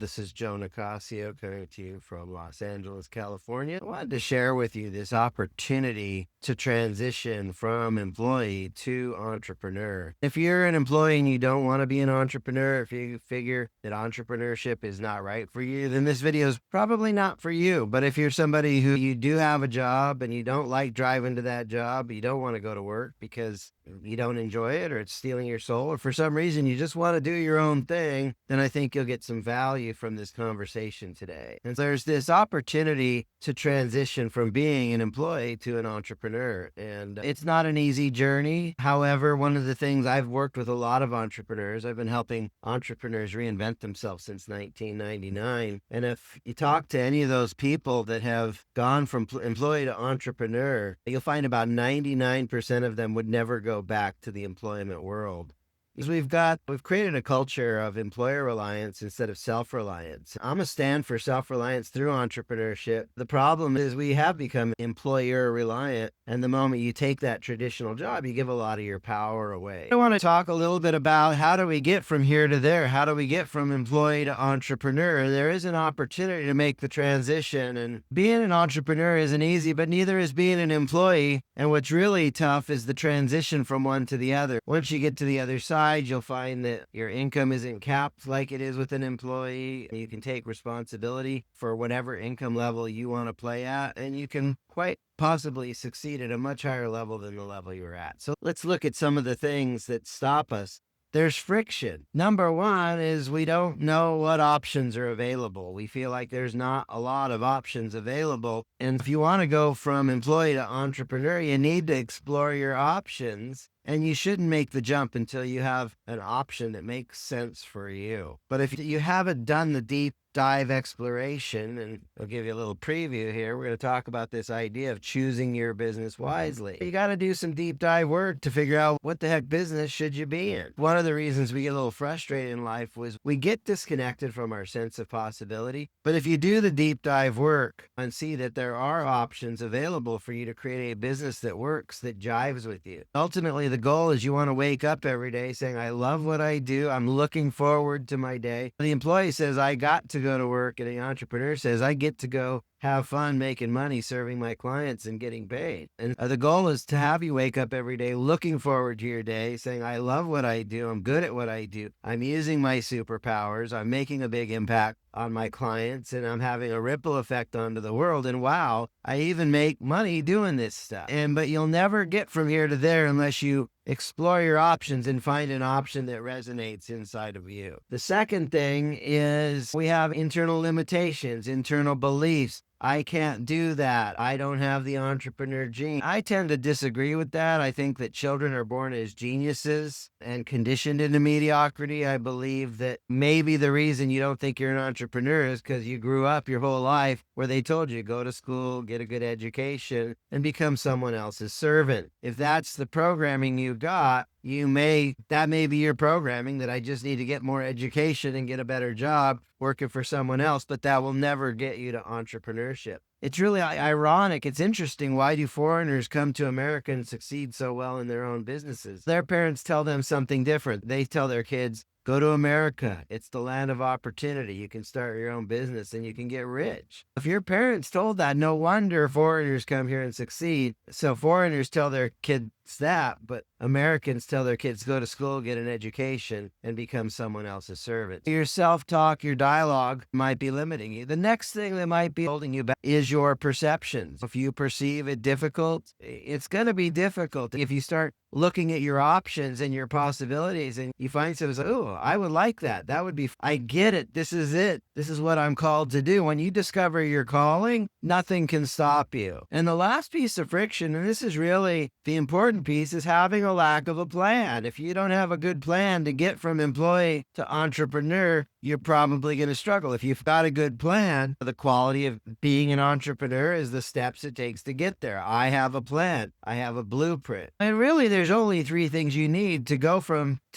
This is Joe Nicasio coming to you from Los Angeles, California. I wanted to share with you this opportunity to transition from employee to entrepreneur. If you're an employee and you don't want to be an entrepreneur, if you figure that entrepreneurship is not right for you, then this video is probably not for you. But if you're somebody who you do have a job and you don't like driving to that job, you don't want to go to work because you don't enjoy it or it's stealing your soul, or for some reason you just want to do your own thing, then I think you'll get some value from this conversation today. And there's this opportunity to transition from being an employee to an entrepreneur. And it's not an easy journey. However, one of the things I've worked with a lot of entrepreneurs, I've been helping entrepreneurs reinvent themselves since 1999. And if you talk to any of those people that have gone from employee to entrepreneur, you'll find about 99% of them would never go back to the employment world. Because we've created a culture of employer reliance instead of self-reliance. I'm a stand for self-reliance through entrepreneurship. The problem is we have become employer reliant. And the moment you take that traditional job, you give a lot of your power away. I want to talk a little bit about how do we get from here to there? How do we get from employee to entrepreneur? There is an opportunity to make the transition, and being an entrepreneur isn't easy, but neither is being an employee. And what's really tough is the transition from one to the other. Once you get to the other side, you'll find that your income isn't capped like it is with an employee. You can take responsibility for whatever income level you want to play at, and you can quite possibly succeed at a much higher level than the level you're at. So let's look at some of the things that stop us. There's friction. Number one is we don't know what options are available. We feel like there's not a lot of options available. And if you want to go from employee to entrepreneur, you need to explore your options. And you shouldn't make the jump until you have an option that makes sense for you. But if you haven't done the deep dive exploration, and I'll give you a little preview here, we're going to talk about this idea of choosing your business wisely. You got to do some deep dive work to figure out what the heck business should you be in. One of the reasons we get a little frustrated in life was we get disconnected from our sense of possibility. But if you do the deep dive work and see that there are options available for you to create a business that works, that jives with you, ultimately the goal is you want to wake up every day saying, I love what I do. I'm looking forward to my day. The employee says, I got to go to work. And the entrepreneur says, I get to go have fun making money, serving my clients and getting paid. And the goal is to have you wake up every day looking forward to your day, saying, I love what I do. I'm good at what I do. I'm using my superpowers. I'm making a big impact on my clients, and I'm having a ripple effect onto the world. And wow, I even make money doing this stuff. But you'll never get from here to there unless you explore your options and find an option that resonates inside of you. The second thing is we have internal limitations, internal beliefs. I can't do that. I don't have the entrepreneur gene. I tend to disagree with that. I think that children are born as geniuses and conditioned into mediocrity. I believe that maybe the reason you don't think you're an entrepreneur is because you grew up your whole life where they told you go to school, get a good education, and become someone else's servant. If that's the programming you got, that may be your programming, that I just need to get more education and get a better job working for someone else, but that will never get you to entrepreneurship. It's really ironic. It's interesting. Why do foreigners come to America and succeed so well in their own businesses? Their parents tell them something different. They tell their kids, go to America. It's the land of opportunity. You can start your own business and you can get rich. If your parents told that, no wonder foreigners come here and succeed. So foreigners tell their kids that, but Americans tell their kids go to school, get an education, and become someone else's servant. Your self-talk, your dialogue might be limiting you. The next thing that might be holding you back is your perceptions. If you perceive it difficult, it's going to be difficult. If you start looking at your options and your possibilities and you find something, oh, I would like that. That would be, I get it. This is it. This is what I'm called to do. When you discover your calling, nothing can stop you. And the last piece of friction, and this is really the important piece, is having a lack of a plan. If you don't have a good plan to get from employee to entrepreneur, you're probably going to struggle. If you've got a good plan, the quality of being an entrepreneur is the steps it takes to get there. I have a plan. I have a blueprint. And really, there's only three things you need to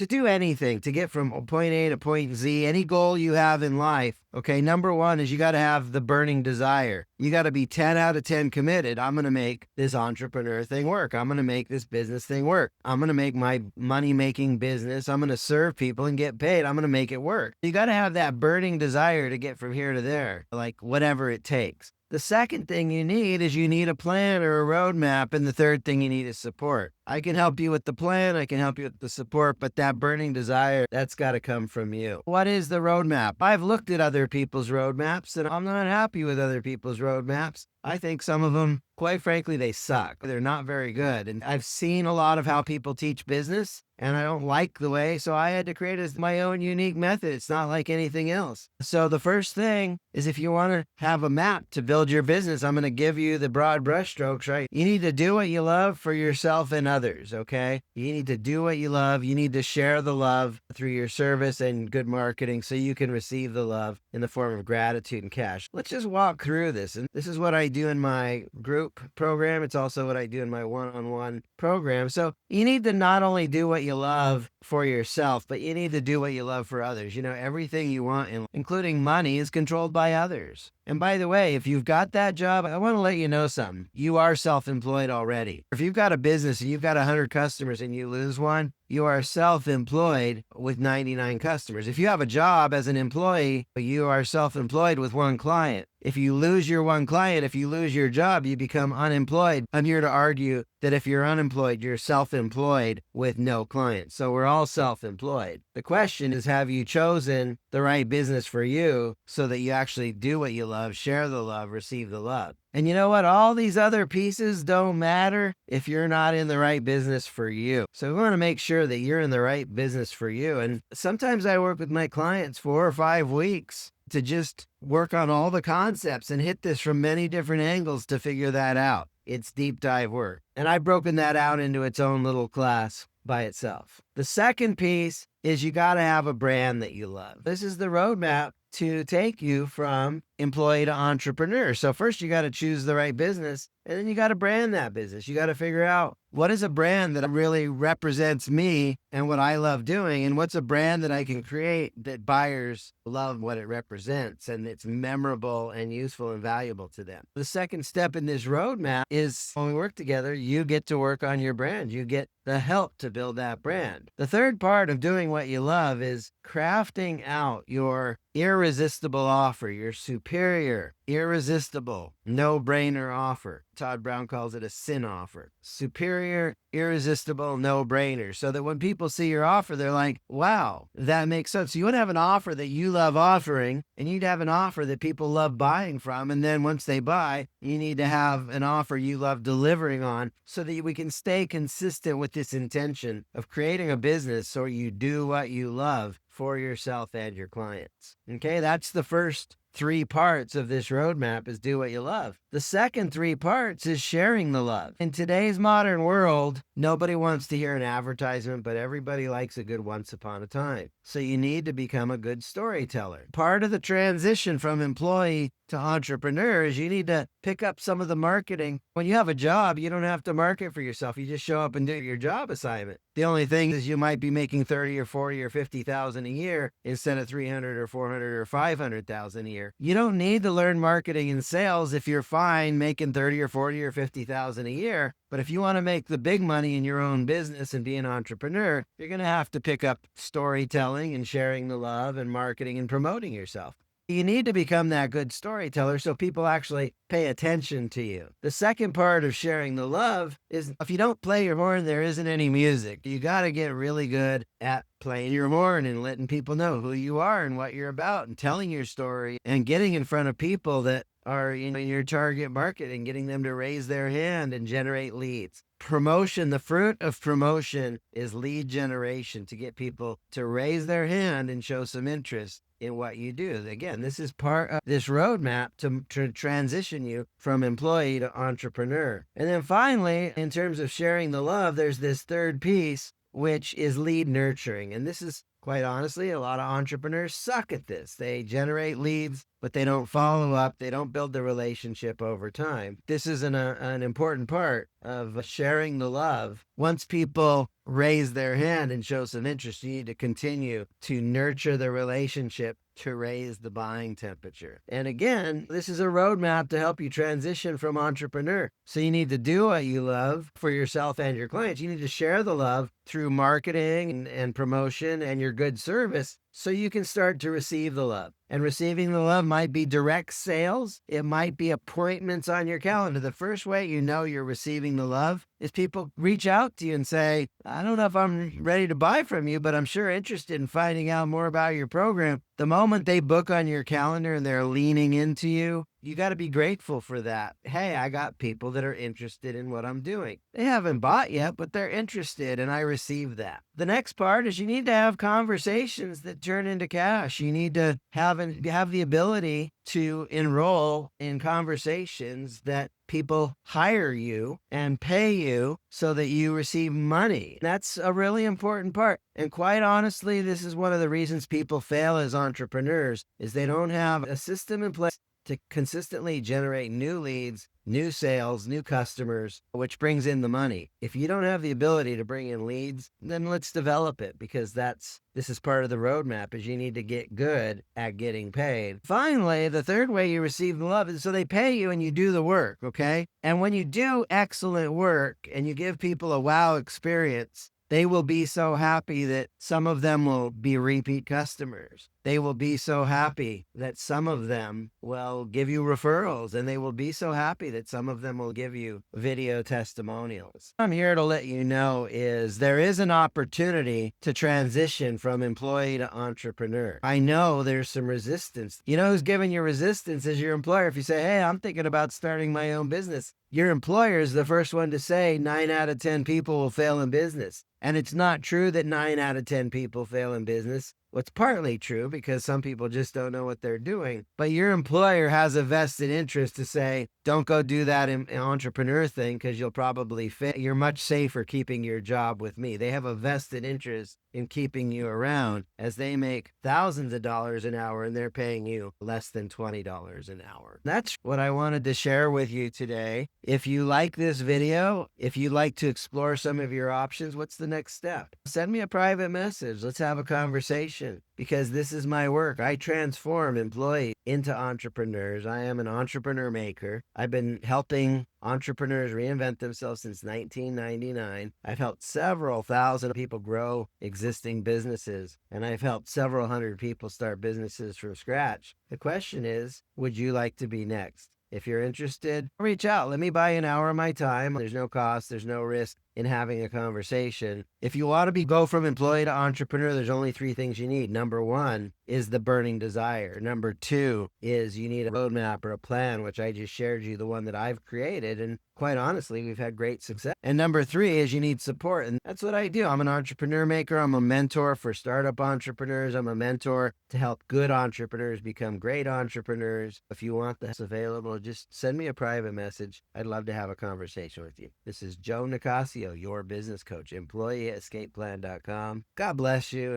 do anything, to get from point A to point Z, any goal you have in life. Okay, number one is you got to have the burning desire. You got to be 10 out of 10 committed. I'm going to make this entrepreneur thing work. I'm going to make this business thing work. I'm going to make my money making business. I'm going to serve people and get paid. I'm going to make it work. You got to have that burning desire to get from here to there, like whatever it takes. The second thing you need is you need a plan or a roadmap. And the third thing you need is support. I can help you with the plan. I can help you with the support, but that burning desire, that's got to come from you. What is the roadmap? I've looked at other people's roadmaps and I'm not happy with other people's roadmaps. I think some of them, quite frankly, they suck. They're not very good. And I've seen a lot of how people teach business and I don't like the way. So I had to create my own unique method. It's not like anything else. So the first thing is if you want to have a map to build your business, I'm going to give you the broad brushstrokes, right? You need to do what you love for yourself and others, okay? You need to do what you love. You need to share the love through your service and good marketing so you can receive the love in the form of gratitude and cash. Let's just walk through this. And this is what I do in my group program. It's also what I do in my one-on-one program. So you need to not only do what you love for yourself, but you need to do what you love for others. You know, everything you want, including money, is controlled by others. And by the way, if you've got that job, I want to let you know something. You are self-employed already. If you've got a business and you've got 100 customers and you lose one, you are self-employed with 99 customers. If you have a job as an employee, you are self-employed with one client. If you lose your one client, if you lose your job, you become unemployed. I'm here to argue that if you're unemployed, you're self-employed with no clients. So we're all self-employed. The question is, have you chosen the right business for you so that you actually do what you love, share the love, receive the love? And you know what? All these other pieces don't matter if you're not in the right business for you. So we want to make sure that you're in the right business for you. And sometimes I work with my clients 4 or 5 weeks to just work on all the concepts and hit this from many different angles to figure that out. It's deep dive work. And I've broken that out into its own little class by itself. The second piece is you got to have a brand that you love. This is the roadmap to take you from employee to entrepreneur. So first you got to choose the right business and then you got to brand that business. You got to figure out what is a brand that really represents me and what I love doing, and what's a brand that I can create that buyers love what it represents and it's memorable and useful and valuable to them. The second step in this roadmap is when we work together, you get to work on your brand. You get the help to build that brand. The third part of doing what you love is crafting out your irresistible offer, your superior, irresistible, no-brainer offer. Todd Brown calls it a sin offer. Superior, irresistible, no-brainer. So that when people see your offer, they're like, wow, that makes sense. So you want to have an offer that you love offering, and you'd have an offer that people love buying from. And then once they buy, you need to have an offer you love delivering on so that we can stay consistent with this intention of creating a business so you do what you love for yourself and your clients. Okay, that's the first 3 parts of this roadmap, is do what you love. The second 3 parts is sharing the love. In today's modern world, nobody wants to hear an advertisement, but everybody likes a good once upon a time. So you need to become a good storyteller. Part of the transition from employee to entrepreneur is you need to pick up some of the marketing. When you have a job, you don't have to market for yourself. You just show up and do your job assignment. The only thing is you might be making 30 or 40 or 50,000 a year instead of 300 or 400 or 500,000 a year. You don't need to learn marketing and sales if you're fine making 30 or 40 or 50,000 a year. But if you want to make the big money in your own business and be an entrepreneur, you're going to have to pick up storytelling and sharing the love and marketing and promoting yourself. You need to become that good storyteller so people actually pay attention to you. The second part of sharing the love is if you don't play your horn, there isn't any music. You got to get really good at playing your horn and letting people know who you are and what you're about and telling your story and getting in front of people that are in your target market and getting them to raise their hand and generate leads. Promotion, the fruit of promotion is lead generation, to get people to raise their hand and show some interest in what you do. Again, this is part of this roadmap to transition you from employee to entrepreneur. And then finally, in terms of sharing the love, there's this third piece, which is lead nurturing. And this is, quite honestly, a lot of entrepreneurs suck at this. They generate leads, but they don't follow up. They don't build the relationship over time. This is an important part of sharing the love. Once people raise their hand and show some interest, you need to continue to nurture the relationship to raise the buying temperature. And again, this is a roadmap to help you transition from entrepreneur. So you need to do what you love for yourself and your clients. You need to share the love through marketing and promotion and your good service so you can start to receive the love. And receiving the love might be direct sales. It might be appointments on your calendar. The first way you know you're receiving the love is people reach out to you and say, I don't know if I'm ready to buy from you, but I'm sure interested in finding out more about your program. The moment they book on your calendar and they're leaning into you, you got to be grateful for that. Hey, I got people that are interested in what I'm doing. They haven't bought yet, but they're interested, and I receive that. The next part is you need to have conversations that turn into cash. You need to have the ability to enroll in conversations that people hire you and pay you so that you receive money. That's a really important part. And quite honestly, this is one of the reasons people fail as entrepreneurs is they don't have a system in place to consistently generate new leads, new sales, new customers, which brings in the money. If you don't have the ability to bring in leads, then let's develop it, because this is part of the roadmap is you need to get good at getting paid. Finally, the third way you receive the love is so they pay you and you do the work, okay? And when you do excellent work and you give people a wow experience, they will be so happy that some of them will be repeat customers. They will be so happy that some of them will give you referrals, and they will be so happy that some of them will give you video testimonials. I'm here to let you know is there is an opportunity to transition from employee to entrepreneur. I know there's some resistance. You know who's giving you resistance is your employer. If you say, hey, I'm thinking about starting my own business, your employer is the first one to say 9 out of 10 people will fail in business. And it's not true that 9 out of 10 people fail in business. Well, it's partly true because some people just don't know what they're doing. But your employer has a vested interest to say, don't go do that entrepreneur thing because you'll probably fail. You're much safer keeping your job with me. They have a vested interest in keeping you around as they make thousands of dollars an hour and they're paying you less than $20 an hour. That's what I wanted to share with you today. If you like this video, if you'd like to explore some of your options, what's the next step? Send me a private message. Let's have a conversation, because this is my work. I transform employees into entrepreneurs. I am an entrepreneur maker. I've been helping entrepreneurs reinvent themselves since 1999. I've helped several thousand people grow existing businesses, and I've helped several hundred people start businesses from scratch. The question is, would you like to be next? If you're interested, reach out. Let me buy an hour of my time. There's no cost. There's no risk in having a conversation. If you want to go from employee to entrepreneur, there's only 3 things you need. Number 1 is the burning desire. Number 2 is you need a roadmap or a plan, which I just shared you, the one that I've created. And quite honestly, we've had great success. And number 3 is you need support. And that's what I do. I'm an entrepreneur maker. I'm a mentor for startup entrepreneurs. I'm a mentor to help good entrepreneurs become great entrepreneurs. If you want this available, just send me a private message. I'd love to have a conversation with you. This is Joe Nicasio, your business coach, employeeescapeplan.com. God bless you.